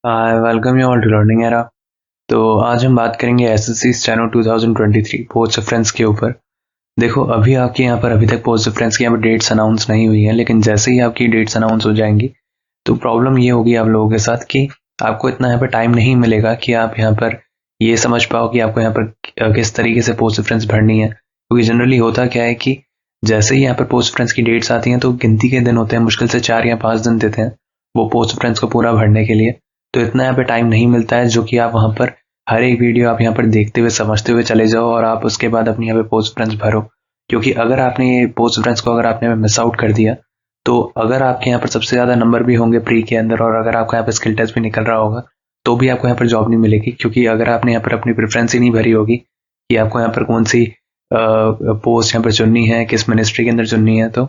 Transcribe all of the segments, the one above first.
Welcome you all to learning era. तो आज हम बात करेंगे एसएससी स्टेनो 2023 पोस्ट रेफरेंस के ऊपर। देखो अभी आपके यहाँ पर अभी तक पोस्ट रेफरेंस की यहाँ पर डेट्स अनाउंस नहीं हुई है, लेकिन जैसे ही आपकी डेट्स अनाउंस हो जाएंगी तो प्रॉब्लम ये होगी आप लोगों के साथ कि आपको इतना यहाँ पर टाइम नहीं मिलेगा कि आप यहाँ पर ये समझ पाओ कि आपको यहाँ पर किस तरीके से पोस्ट रेफरेंस भरनी है। क्योंकि जनरली होता क्या है कि जैसे ही यहाँ पर पोस्ट रेफरेंस की डेट्स आती हैं तो गिनती के दिन होते हैं, मुश्किल से 4 या 5 दिन देते हैं वो पोस्ट रेफरेंस को पूरा भरने के लिए। तो इतना यहाँ पे टाइम नहीं मिलता है जो कि आप वहाँ पर हर एक वीडियो आप यहाँ पर देखते हुए समझते हुए चले जाओ और आप उसके बाद अपनी यहाँ पे पोस्ट रेफरेंस भरो। क्योंकि अगर आपने ये पोस्ट रेफरेंस को अगर आपने मिस आउट कर दिया तो अगर आपके यहाँ पर सबसे ज़्यादा नंबर भी होंगे प्री के अंदर और अगर आपका यहाँ पर स्किल टेस्ट भी निकल रहा होगा तो भी आपको यहाँ पर जॉब नहीं मिलेगी। क्योंकि अगर आपने यहाँ पर अपनी प्रेफरेंस ही नहीं भरी होगी कि आपको यहाँ पर कौन सी पोस्ट यहाँ पर चुननी है, किस मिनिस्ट्री के अंदर चुननी है, तो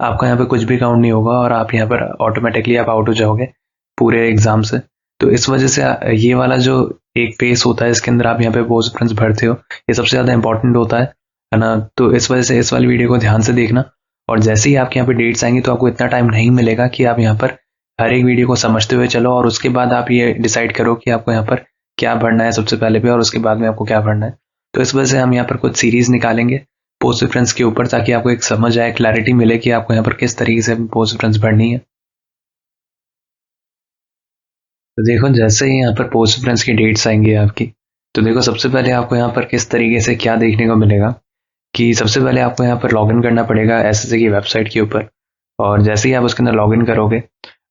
आपका यहाँ पे कुछ भी काउंट नहीं होगा और आप यहाँ पर ऑटोमेटिकली आप आउट हो जाओगे पूरे एग्जाम से। तो इस वजह से ये वाला जो एक फेस होता है इसके अंदर आप यहाँ पे पोस्ट रेफरेंस भरते हो, ये सबसे ज़्यादा इंपॉर्टेंट होता है ना। तो इस वजह से इस वाली वीडियो को ध्यान से देखना और जैसे ही आपके यहाँ पे डेट्स आएंगी तो आपको इतना टाइम नहीं मिलेगा कि आप यहाँ पर हर एक वीडियो को समझते हुए चलो और उसके बाद आप ये डिसाइड करो कि आपको यहाँ पर क्या भरना है सबसे पहले पे और उसके बाद में आपको क्या भरना है। तो इस वजह से हम यहाँ पर कुछ सीरीज निकालेंगे पोस्ट रेफरेंस के ऊपर ताकि आपको एक समझ आए, क्लैरिटी मिले कि आपको यहाँ पर किस तरीके से पोस्ट रेफरेंस भरनी है। तो देखो जैसे ही यहाँ पर पोस्ट रेफरेंस की डेट्स आएंगी आपकी, तो देखो सबसे पहले आपको यहाँ पर किस तरीके से क्या देखने को मिलेगा कि सबसे पहले आपको यहाँ पर लॉगिन करना पड़ेगा एसएससी की वेबसाइट के ऊपर। और जैसे ही आप उसके अंदर लॉगिन करोगे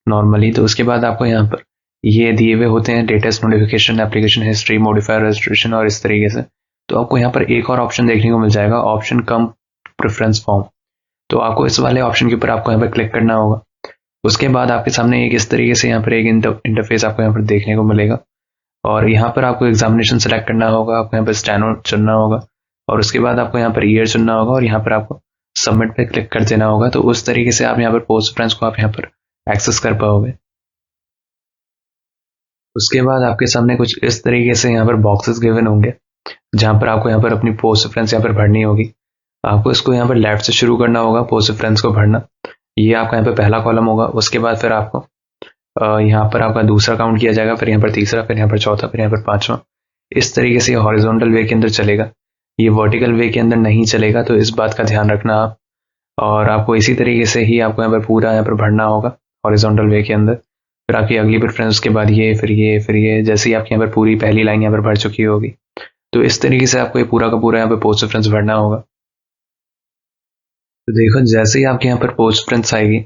नॉर्मली तो उसके बाद आपको यहाँ पर ये दिए हुए होते हैं latest notification, application history, modifier registration और इस तरीके से। तो आपको यहाँ पर एक और ऑप्शन देखने को मिल जाएगा, ऑप्शन कम प्रेफरेंस फॉर्म। तो आपको इस वाले ऑप्शन के ऊपर आपको यहाँ पर क्लिक करना होगा। उसके बाद आपके सामने एक इस तरीके से यहाँ पर एक इंटरफेस आपको यहाँ पर देखने को मिलेगा और यहाँ पर आपको एग्जामिनेशन सेलेक्ट करना होगा, आपको यहाँ पर स्टेनो चुनना होगा और उसके बाद आपको यहाँ पर ईयर चुनना होगा और यहाँ पर आपको सबमिट पे क्लिक कर देना होगा। तो उस तरीके से आप यहाँ पर पोस्ट रेफरेंस को आप यहाँ पर एक्सेस कर पाओगे। उसके बाद आपके सामने कुछ इस तरीके से यहाँ पर बॉक्सेस गिवन होंगे जहाँ पर आपको यहाँ पर अपनी पोस्ट रेफरेंस यहाँ पर भरनी होगी। आपको इसको यहाँ पर लेफ्ट से शुरू करना होगा पोस्ट रेफरेंस को भरना। ये आपका यहाँ पे पहला कॉलम होगा, उसके बाद फिर आपको यहाँ पर आपका दूसरा काउंट किया जाएगा, फिर यहाँ पर तीसरा, फिर यहाँ पर चौथा, फिर यहाँ पर पांचवा। इस तरीके से हॉरिजॉन्टल वे के अंदर चलेगा, ये वर्टिकल वे के अंदर नहीं चलेगा। तो इस बात का ध्यान रखना आप। और आपको इसी तरीके से ही आपको यहाँ पर पूरा यहाँ पर भरना होगा हॉरिजॉन्टल वे के अंदर। फिर आपकी अगली प्रेफरेंस, उसके बाद ये, फिर ये, फिर ये, जैसे ही आपकी यहाँ पर पूरी पहली लाइन यहाँ पर भर चुकी होगी तो इस तरीके से आपको ये पूरा का पूरा यहाँ पर पोस्ट रेफरेंस भरना होगा। तो देखो जैसे ही आपके यहाँ पर पोस्ट रेफरेंस आएगी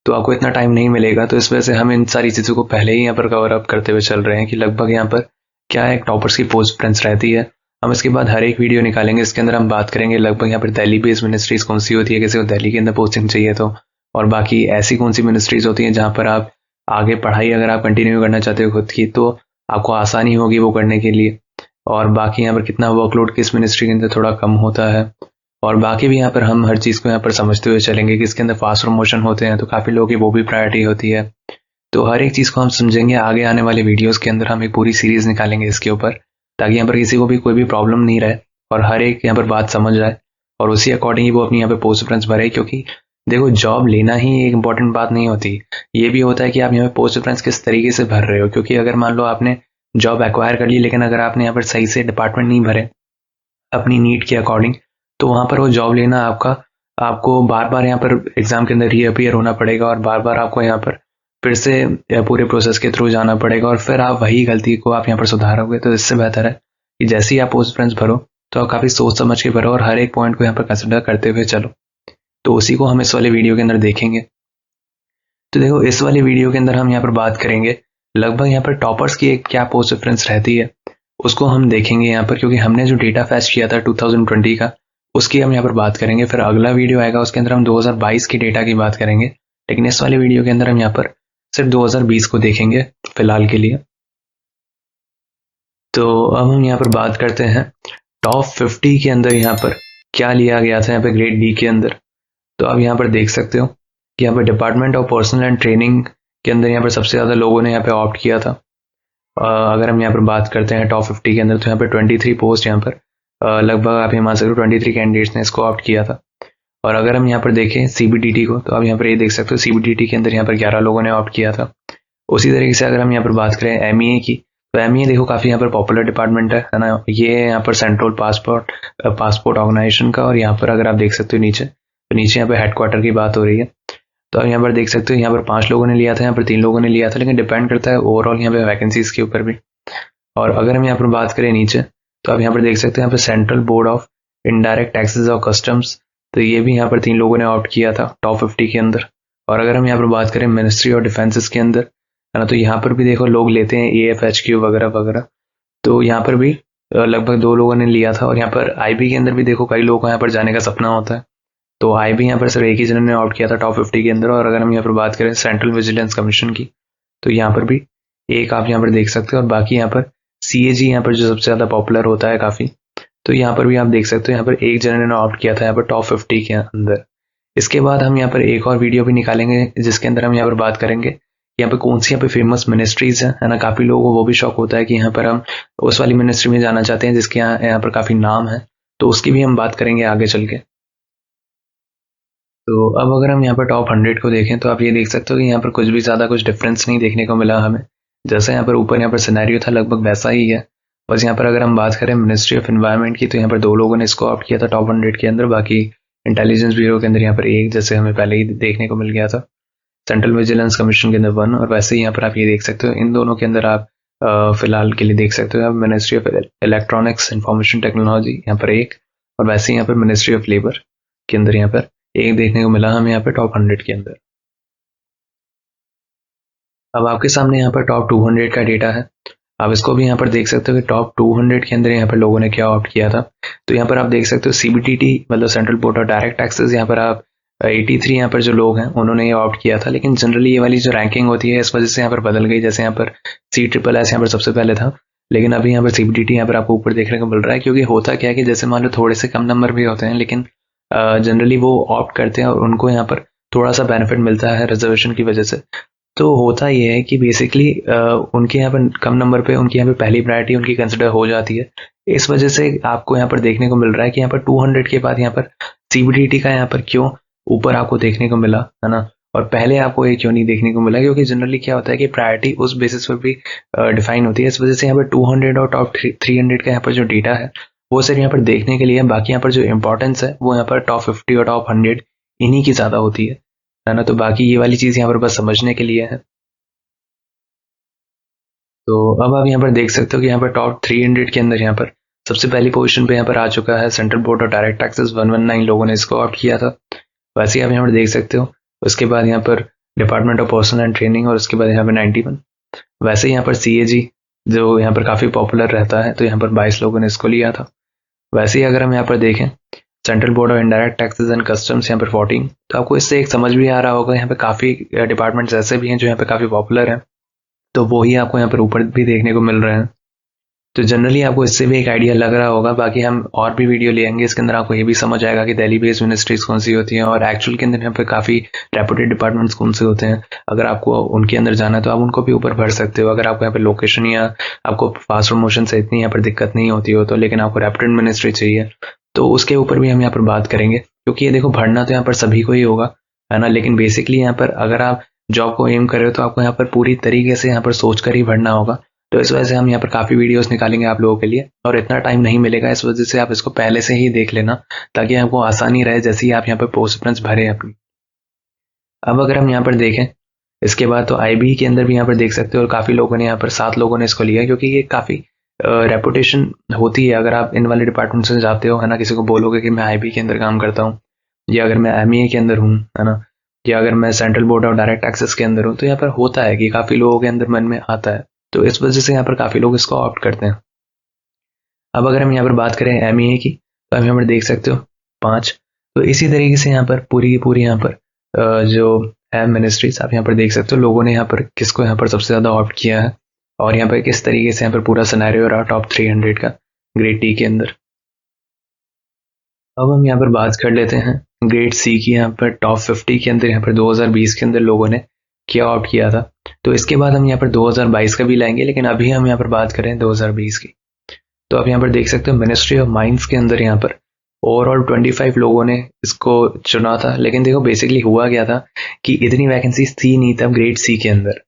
तो आपको इतना टाइम नहीं मिलेगा। तो इस वजह से हम इन सारी चीज़ों को पहले ही यहाँ पर कवर अप करते हुए चल रहे हैं कि लगभग यहाँ पर क्या एक टॉपर्स की पोस्ट रेफरेंस रहती है। हम इसके बाद हर एक वीडियो निकालेंगे, इसके अंदर हम बात करेंगे लगभग यहाँ पर दिल्ली बेस्ड मिनिस्ट्रीज कौन सी होती है, किसी को दिल्ली के अंदर पोस्टिंग चाहिए तो, और बाकी ऐसी कौन सी मिनिस्ट्रीज होती हैं जहाँ पर आप आगे पढ़ाई अगर आप कंटिन्यू करना चाहते हो खुद की तो आपको आसानी होगी वो करने के लिए। और बाकी यहाँ पर कितना वर्कलोड किस मिनिस्ट्री के अंदर थोड़ा कम होता है और बाकी भी यहाँ पर हम हर चीज़ को यहाँ पर समझते हुए चलेंगे कि इसके अंदर फास्ट प्रमोशन होते हैं तो काफ़ी लोगों की वो भी प्रायोरिटी होती है। तो हर एक चीज़ को हम समझेंगे। आगे आने वाले वीडियोस के अंदर हम एक पूरी सीरीज़ निकालेंगे इसके ऊपर ताकि यहाँ पर किसी को भी कोई भी प्रॉब्लम नहीं रहे और हर एक यहाँ पर बात समझ आए और उसी अकॉर्डिंग ही वो अपनी यहाँ पर पोस्ट रेफरेंस भरे। क्योंकि देखो जॉब लेना ही एक इंपॉर्टेंट बात नहीं होती, ये भी होता है कि आप यहाँ पर पोस्ट रेफरेंस किस तरीके से भर रहे हो। क्योंकि अगर मान लो आपने जॉब एक्वायर कर ली लेकिन अगर आपने यहाँ पर सही से डिपार्टमेंट नहीं भरे अपनी नीड के अकॉर्डिंग तो वहाँ पर वो जॉब लेना आपको बार बार यहाँ पर एग्जाम के अंदर रीअपियर होना पड़ेगा और बार बार आपको यहाँ पर फिर से पूरे प्रोसेस के थ्रू जाना पड़ेगा और फिर आप वही गलती को आप यहाँ पर सुधारोगे। तो इससे बेहतर है कि जैसे ही आप पोस्ट रेफरेंस भरो तो आप काफ़ी सोच समझ के भरो और हर एक पॉइंट को यहाँ पर कंसिडर करते हुए चलो। तो उसी को हम इस वाले वीडियो के अंदर देखेंगे। तो देखो इस वाले वीडियो के अंदर हम यहाँ पर बात करेंगे लगभग यहाँ पर टॉपर्स की एक क्या पोस्ट रेफरेंस रहती है उसको हम देखेंगे यहाँ पर। क्योंकि हमने जो डेटा फैच किया था 2020 का उसकी हम यहाँ पर बात करेंगे। फिर अगला वीडियो आएगा उसके अंदर हम 2022 की डेटा की बात करेंगे, लेकिन इस वाले वीडियो के अंदर हम यहाँ पर सिर्फ 2020 को देखेंगे फिलहाल के लिए। तो अब हम यहाँ पर बात करते हैं टॉप 50 के अंदर यहाँ पर क्या लिया गया था यहाँ पर ग्रेड डी के अंदर। तो आप यहाँ पर देख सकते हो कि यहाँ पर department of personal and training के अंदर यहाँ पर सबसे ज़्यादा लोगों ने यहाँ पर ऑप्ट किया था। अगर हम यहाँ पर बात करते हैं टॉप 50 के अंदर तो यहाँ पर 23 पोस्ट यहाँ पर लगभग आप ये मान सकते हो 23 कैंडिडेट्स ने इसको ऑप्ट किया था। और अगर हम यहाँ पर देखें सीबीडीटी को तो आप यहाँ पर ये देख सकते हो सीबीडीटी के अंदर यहाँ पर 11 लोगों ने ऑप्ट किया था। उसी तरीके से अगर हम यहाँ पर बात करें एमईए की, तो एमईए देखो काफ़ी यहाँ पर पॉपुलर डिपार्टमेंट है ना। ये है यहाँ पर सेंट्रल पासपोर्ट ऑर्गेनाइजेशन का, और यहाँ पर अगर आप देख सकते हो नीचे, तो नीचे यहाँ पर हेडक्वार्टर की बात हो रही है। तो आप यहाँ पर देख सकते हो यहाँ पर 5 लोगों ने लिया था, यहाँ पर 3 लोगों ने लिया था, लेकिन डिपेंड करता है ओवरऑल यहाँ पे वैकेंसीज के ऊपर भी। और अगर हम यहाँ पर बात करें नीचे, तो आप यहाँ पर देख सकते हो यहाँ पर central board of indirect taxes और कस्टम्स, तो ये भी यहाँ पर 3 लोगों ने ऑप्ट किया था टॉप 50 के अंदर। और अगर हम यहाँ पर बात करें मिनिस्ट्री ऑफ डिफेंसेस के अंदर, है ना, तो यहाँ पर भी देखो लोग लेते हैं AFHQ वगैरह वगैरह। तो यहाँ पर भी लगभग 2 लोगों ने लिया था। और यहाँ पर IB के अंदर भी देखो कई लोगों को यहाँ पर जाने का सपना होता है, तो IB यहाँ पर सिर्फ एक ही जन ने ऑप्ट किया था टॉप 50 के अंदर। और अगर हम यहाँ पर बात करें सेंट्रल विजिलेंस कमीशन की, तो यहाँ पर भी एक आप यहाँ पर देख सकते हो, और बाकी यहाँ पर CAG यहाँ पर जो सबसे ज़्यादा पॉपुलर होता है काफ़ी, तो यहाँ पर भी आप देख सकते हो यहाँ पर एक जन ने ऑप्ट किया था यहाँ पर टॉप 50 के अंदर। इसके बाद हम यहाँ पर एक और वीडियो भी निकालेंगे जिसके अंदर हम यहाँ पर बात करेंगे यहाँ पे कौन सी यहाँ पे फेमस मिनिस्ट्रीज है ना। काफ़ी लोगों को वो भी शौक होता है कि यहाँ पर हम उस वाली मिनिस्ट्री में जाना चाहते हैं जिसके यहाँ पर काफ़ी नाम है, तो उसकी भी हम बात करेंगे आगे चल के। तो अब अगर हम यहाँ पर टॉप 100 को देखें, तो आप ये देख सकते हो कि यहाँ पर कुछ भी ज़्यादा कुछ डिफरेंस नहीं देखने को मिला हमें। जैसा यहाँ पर ऊपर यहाँ पर सिनेरियो था लगभग वैसा ही है। बस यहाँ पर अगर हम बात करें मिनिस्ट्री ऑफ एनवायरनमेंट की, तो यहाँ पर 2 लोगों ने इसको ऑप्ट किया था टॉप 100 के अंदर। बाकी इंटेलिजेंस ब्यूरो के अंदर यहाँ पर एक, जैसे हमें पहले ही देखने को मिल गया था। सेंट्रल विजिलेंस कमीशन के अंदर 1, और वैसे ही यहाँ पर आप ये देख सकते हो इन दोनों के अंदर आप फिलहाल के लिए देख सकते हो आप ministry of electronics information technology यहाँ पर 1, और वैसे ही यहाँ पर मिनिस्ट्री ऑफ लेबर के अंदर यहाँ पर एक देखने को मिला हमें यहाँ पे टॉप 100 के अंदर। अब आपके सामने यहाँ पर टॉप 200 का डेटा है। आप इसको भी यहाँ पर देख सकते हो कि टॉप 200 के अंदर यहाँ पर लोगों ने क्या ऑप्ट किया था। तो यहाँ पर आप देख सकते हो CBDT मतलब central board of direct taxes, यहाँ पर आप 83 यहाँ पर जो लोग हैं उन्होंने ये ऑप्ट किया था। लेकिन जनरली ये वाली जो रैंकिंग होती है इस वजह से यहाँ पर बदल गई। जैसे यहाँ पर CSSS यहाँ पर सबसे पहले था, लेकिन अभी यहाँ पर CBDT यहाँ पर आपको ऊपर देखने को मिल रहा है। क्योंकि होता क्या है कि जैसे मान लो थोड़े से कम नंबर भी होते हैं, लेकिन जनरली वो ऑप्ट करते हैं और उनको यहाँ पर थोड़ा सा बेनिफिट मिलता है रिजर्वेशन की वजह से। तो होता ये है कि बेसिकली उनके यहाँ पर कम नंबर पे उनकी यहाँ पे पहली प्रायोरिटी उनकी कंसिडर हो जाती है। इस वजह से आपको यहाँ पर देखने को मिल रहा है कि यहाँ पर 200 के बाद यहाँ पर CBDT का यहाँ पर क्यों ऊपर आपको देखने को मिला, है ना, और पहले आपको ये क्यों नहीं देखने को मिला। क्योंकि जनरली क्या होता है कि प्रायोरिटी उस बेसिस पर भी डिफाइन होती है। इस वजह से यहाँ पर 200 और टॉप 300 का यहाँ पर जो डेटा है वो सिर्फ यहाँ पर देखने के लिए, बाकी यहाँ पर जो इंपॉर्टेंस है वो यहाँ पर टॉप 50 और टॉप 100 इन्हीं की ज़्यादा होती है ना। तो बाकी ये वाली चीज़ यहाँ पर बस समझने के लिए है। तो अब आप यहाँ पर देख सकते हो कि यहाँ पर टॉप 300 के अंदर यहाँ पर सबसे पहली पोजीशन पे यहाँ पर आ चुका है central board of direct taxes. 119 लोगों ने इसको ऑप्ट किया था। वैसे ही आप यहाँ पर देख सकते हो। उसके बाद यहाँ पर department of personal and training, और उसके बाद यहाँ पर 91। वैसे ही यहाँ पर CAG जो यहाँ पर काफ़ी पॉपुलर रहता है, तो यहाँ पर 22 लोगों ने इसको लिया था। वैसे ही अगर हम यहाँ पर देखें central board of indirect taxes and customs यहाँ पर 14, तो आपको इससे एक समझ भी आ रहा होगा यहाँ पे काफ़ी डिपार्टमेंट्स ऐसे भी हैं जो यहाँ पे काफ़ी पॉपुलर हैं, तो वो ही आपको यहाँ पर ऊपर भी देखने को मिल रहे हैं। तो जनरली आपको इससे भी एक आइडिया लग रहा होगा। बाकी हम और भी वीडियो लेंगे इसके अंदर, आपको ये भी समझ आएगा कि दिल्ली बेस्ड मिनिस्ट्रीज कौन सी होती हैं और एक्चुअल के अंदर यहाँ पे काफ़ी रेपुटेड डिपार्टमेंट्स कौन से होते हैं। अगर आपको उनके अंदर जाना है तो आप उनको भी ऊपर भर सकते हो। अगर आपको यहाँ पे लोकेशन या आपको फास्ट प्रमोशन से इतनी यहाँ पर दिक्कत नहीं होती हो तो, लेकिन आपको रेपुटेड मिनिस्ट्री चाहिए तो उसके ऊपर भी हम यहाँ पर बात करेंगे। क्योंकि ये देखो भरना तो यहाँ पर सभी को ही होगा, है ना, लेकिन बेसिकली यहाँ पर अगर आप जॉब को एम कर रहे हो तो आपको यहाँ पर पूरी तरीके से यहाँ पर सोच कर ही भरना होगा। तो इस वजह से हम यहाँ पर काफ़ी वीडियोस निकालेंगे आप लोगों के लिए, और इतना टाइम नहीं मिलेगा, इस वजह से आप इसको पहले से ही देख लेना ताकि आपको आसानी रहे जैसे ही आप यहाँ पर पोस्ट प्रेफरेंस भरें अपनी। अब अगर हम यहाँ पर देखें इसके बाद, तो IB के अंदर भी यहाँ पर देख सकते हो, और काफ़ी लोगों ने यहाँ पर 7 लोगों ने इसको लिया, क्योंकि ये काफ़ी रेपुटेशन होती है। अगर आप इन वाले डिपार्टमेंट से जाते हो, है ना, किसी को बोलोगे कि मैं IB के अंदर काम करता हूँ, या अगर मैं MEA के अंदर हूँ, है ना, या अगर मैं central board of direct taxes के अंदर हूँ, तो यहाँ पर होता है कि काफ़ी लोगों के अंदर मन में आता है। तो इस वजह से यहाँ पर काफ़ी लोग इसको ऑप्ट करते हैं। अब अगर हम यहाँ पर बात करें MEA की, तो आप यहाँ पर देख सकते हो 5। तो इसी तरीके से यहाँ पर पूरी की पूरी यहाँ पर जो है मिनिस्ट्रीज, आप यहाँ पर देख सकते हो लोगों ने यहाँ पर किसको यहाँ पर सबसे ज़्यादा ऑप्ट किया है, और यहाँ पर किस तरीके से यहाँ पर पूरा सिनेरियो रहा टॉप 300 का ग्रेड टी के अंदर। अब हम यहाँ पर बात कर लेते हैं ग्रेड सी की। यहाँ पर टॉप 50 के अंदर यहाँ पर 2020 के अंदर लोगों ने क्या ऑप्ट किया था। तो इसके बाद हम यहाँ पर 2022 का भी लाएंगे, लेकिन अभी हम यहाँ पर बात करें 2020 की। तो आप यहाँ पर देख सकते हो मिनिस्ट्री ऑफ माइंस के अंदर यहाँ पर ओवरऑल 25 लोगों ने इसको चुना था। लेकिन देखो बेसिकली हुआ क्या था कि इतनी वैकेंसीज थी नहीं तब ग्रेड सी के अंदर,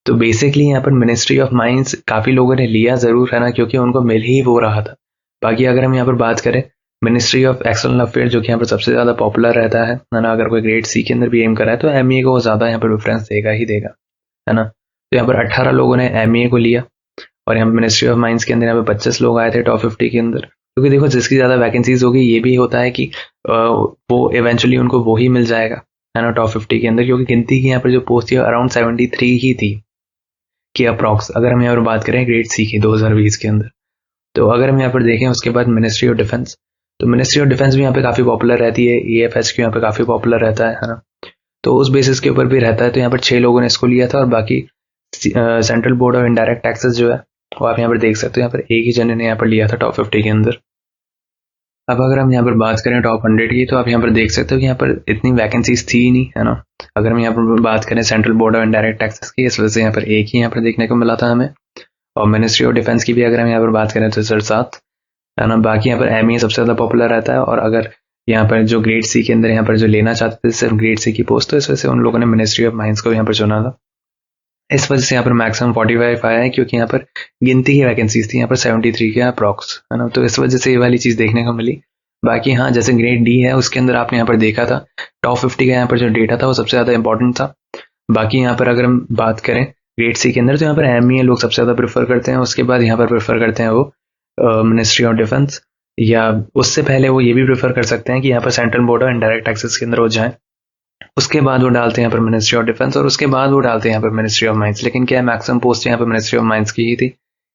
तो बेसिकली यहाँ पर मिनिस्ट्री ऑफ माइंस काफ़ी लोगों ने लिया ज़रूर है ना, क्योंकि उनको मिल ही वो रहा था। बाकी अगर हम यहाँ पर बात करें मिनिस्ट्री ऑफ एक्सटर्नल अफेयर, जो कि यहाँ पर सबसे ज़्यादा पॉपुलर रहता है ना, अगर कोई ग्रेड सी के अंदर भी एम करा है तो एमईए को वो ज़्यादा यहाँ पर प्रेफरेंस देगा ही देगा, है ना। तो यहाँ पर 18 लोगों ने एमईए को लिया और यहाँ पर मिनिस्ट्री ऑफ माइंस के अंदर यहाँ पर 25 लोग आए थे टॉप 50 के अंदर। क्योंकि देखो जिसकी ज़्यादा वैकेंसीज होगी ये भी होता है कि वो इवेंचुअली उनको वो ही मिल जाएगा, है ना, टॉप 50 के अंदर, क्योंकि गिनती की यहाँ पर जो पोस्ट थी अराउंड 73 ही थी कि अप्रॉक्स, अगर हम यहाँ पर बात करें ग्रेड सी की 2020 के अंदर। तो अगर हम यहाँ पर देखें उसके बाद मिनिस्ट्री ऑफ डिफेंस, तो मिनिस्ट्री ऑफ डिफेंस भी यहाँ पे काफ़ी पॉपुलर रहती है, EFHQ यहाँ पे काफ़ी पॉपुलर रहता है ना। तो उस बेसिस के ऊपर भी रहता है। तो यहाँ पर 6 लोगों ने इसको लिया था और बाकी central board of indirect taxes जो है वो आप यहाँ पर देख सकते हो, यहाँ पर एक ही जने ने यहाँ पर लिया था टॉप 50 के अंदर। अब अगर हम यहाँ पर बात करें टॉप 100 की, तो आप यहाँ पर देख सकते हो कि यहाँ पर इतनी वैकेंसीज थी ही नहीं, है ना। अगर हम यहाँ पर बात करें central board of indirect taxes की, इस वजह से यहाँ पर एक ही यहाँ पर देखने को मिला था हमें। और मिनिस्ट्री ऑफ डिफेंस की भी अगर हम यहाँ पर बात करें तो 7, है ना। बाकी यहाँ पर एमईए सबसे ज़्यादा पॉपुलर रहता है। और अगर यहाँ पर जो ग्रेड सी के अंदर यहाँ पर जो लेना चाहते थे सिर्फ ग्रेड सी की पोस्ट, तो इस वजह से उन लोगों ने मिनिस्ट्री ऑफ माइंस को यहाँ पर चुना था। इस वजह से यहाँ पर मैक्सिमम 45 आया है, क्योंकि यहाँ पर गिनती की वैकेंसीज थी यहाँ पर 73 के अप्रॉक्स, है ना। तो इस वजह से ये वाली चीज़ देखने को मिली। बाकी हाँ, जैसे ग्रेड डी है उसके अंदर आपने यहाँ पर देखा था टॉप 50 का यहाँ पर जो डेटा था वो सबसे ज़्यादा इंपॉर्टेंट था। बाकी यहाँ पर अगर हम बात करें ग्रेड सी के अंदर, तो यहाँ पर एमईए लोग सबसे ज़्यादा प्रेफर करते हैं। उसके बाद यहाँ पर प्रेफर करते हैं वो मिनिस्ट्री ऑफ डिफेंस, या उससे पहले वो ये भी प्रेफर कर सकते हैं कि यहाँ पर central board of indirect taxes के अंदर हो जाए। उसके बाद वो डालते हैं यहाँ पर मिनिस्ट्री ऑफ डिफेंस और उसके बाद वो डालते हैं यहाँ पर मिनिस्ट्री ऑफ माइंस। लेकिन क्या है, मैक्सिमम पोस्ट यहाँ पर मिनिस्ट्री ऑफ माइंस की ही थी,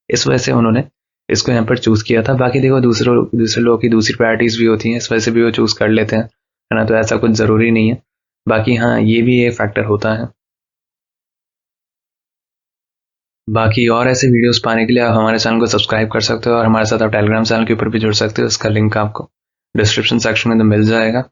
इस वजह से उन्होंने इसको यहाँ पर चूज किया था। बाकी देखो दूसरे लोगों की दूसरी प्रायोरिटीज भी होती हैं, इस वजह से भी वो चूज कर लेते हैं, है ना। तो ऐसा कुछ ज़रूरी नहीं है। बाकी हाँ, ये भी एक फैक्टर होता है। बाकी और ऐसे वीडियोस पाने के लिए आप हमारे चैनल को सब्सक्राइब कर सकते हो और हमारे साथ आप टेलीग्राम चैनल के ऊपर भी जुड़ सकते हो। इसका लिंक आपको डिस्क्रिप्शन सेक्शन में तो मिल जाएगा।